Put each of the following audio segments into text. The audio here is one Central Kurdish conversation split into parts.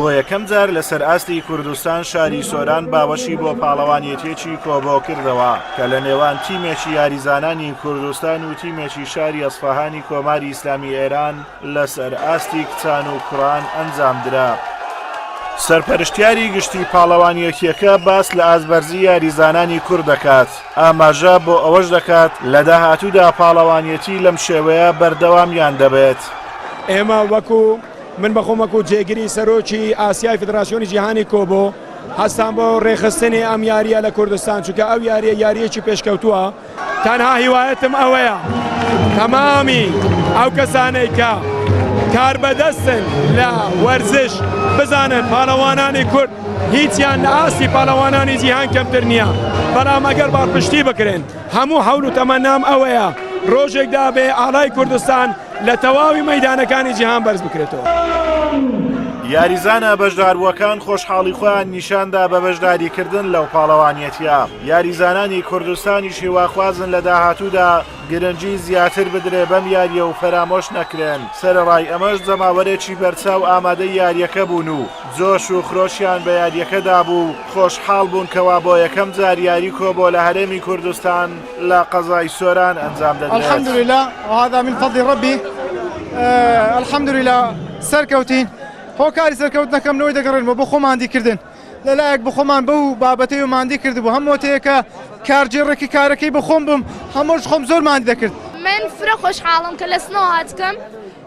بۆ یەکەم جار لەسەر ئاستی کوردستان شاری سۆران باوەشی بۆ پاڵەوانیەتێکی کۆبۆ کردەوە کە لە نێوان تیمێکی یاریزانانی کوردستان و تیمێکی شاری ئەسفەهانی کۆماری ئیسلامی ئێران لەسەر ئاستی کچان و کوڕان ئەنجامدرا. سەرپەرشتیاری گشتی پاڵەوانیەتیەکە باس لە ئازبەرزی یاریزانانی کورد دەکات، ئاماژە بۆ ئەوەش دەکات لە داهاتوودا پاڵەوانیەتی لەم شێوەیە بەردەوامیان دەبێت. ئێمە وەکو من بەخۆم وەکو جێگیری سەرۆکی ئاسیای فدراسیۆنی جیهانی کۆبۆ هەستان بۆ ڕێخستنی ئەم یاریە لە کوردستان، چونکە ئەو یاریە یاریەکی پێشکەوتووە. تەنها هیوایەتم ئەوەیە تەمامی ئەو کەسانەی کە کار بەدەستن لە وەرزش بزانن پاڵەوانانی کورد هیچیان لە ئاستی پاڵەوانانی جیهان کەمتر نییە، بەڵام ئەگەر باڕپشتی بکرێن هەموو هەوڵ و تەمەنام ئەوەیە ڕۆژێکدا بێ ئاڵای کوردستان لە تەواوی مەیدانەکانی جیهان بەرز بکرێتەوە. یاریزانە بەشداروەکان خۆشحاڵی خۆیان نیشاندا بە بەشداریکردن لەو پاڵەوانیەتیە. یاریزانانی کوردستانی شێواخوازن لە داهاتوودا گرنگی زیاتر بدرێ بەم یاریە و فەرامۆش نەکرێن. سەرەڕای ئەمەش جەماوەرێکی بەرچاو ئامادەی یاریەکە بوون و جۆش و خرۆشیان بە یاریەکەدا بوو، خۆشحاڵ بوون کەوا بۆ یەکەم جار یاری کۆبۆ لە هەرێمی کوردستان لە قەزای سۆران ئەنجام دەدرێت. الحەمدولله وهذا من فضل ربي. الحەمدولله سەرکەوتین. هۆکاری سەرکەوتنەکەم لەوەی دەگەڕێنەوە بۆ خۆماندیکردن لەلایەک بە خۆمان بەو بابەتەی و ماندی کردبوو هەموو تەیەکە کارجێڕێکی کارەکەی بە خۆم بووم هەمووش خۆم زۆر ماندی دەکرد. من فرە خۆشحاڵم کە لە سنەوە هاتکەم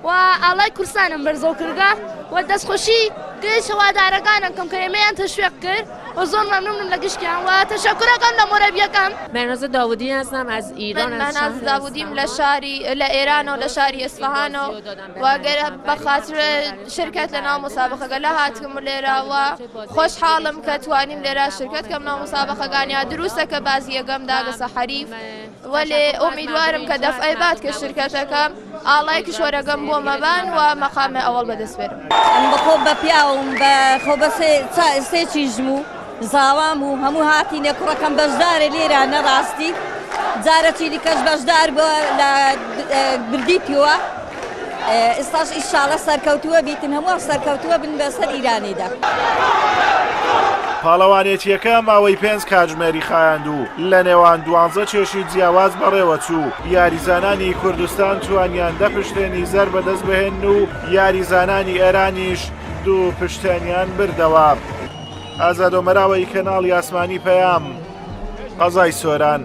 و ئاڵای کورسانم بەرزەو کردە و دەستخۆشی گەیشت هەوادارەکانەکەم کە ئێمەیان تەشویق کرد و زۆر مەمنونم لە گشتیان و تەشەکورەکەم لە مۆرەبیەکەم. مهناز داودی هستم از ایران. من مهناز داودیم لە ئێران و لە شاری ئەسفەهانەوە و گەر بە خاتر شرکت لە ناو مسابقەکە لە هاتکم لێرە و خۆشحاڵم کە توانیم لێرە شرکت کەم ناو مسابقەکانیا دروستە کە بازیەکەم داگەسە حەریف وەلێ ئومیدوارم کە دەفعی بات کە شرکەتەکەم ئاڵای کشۆرەکەم بۆ مەبان و مەقامە ئەوەڵ بەدەست بێرم. بەخۆ بە پیاوم بەخۆ بە سێکی ژم و زاوام و هەموو هاتینە کوڕەکەم بەشدارە لێرە نەڕاستی جارەی دیکەش بەشدار بۆ لە بردیتیوە ئێستاش ئیشاڵە سەرکەوتووە بیتن هەموو سەرکەوتووە بن بەسەر ئیرانیدا. پاڵەوانێتیەکە ماوەی 5 کاتژمێری خایاند و لە نێوان 12 چێشی جیاواز بەڕێوە چوو. یاریزانانی کوردستان توانیان 10 پشتێنی زەر بەدەست بهێن و یاریزانانی ئێرانیش 2 پشتێنیان بردەوە. ئازادۆمەراوەی کەناڵی ئاسمانی پەیام، قەزای سۆران.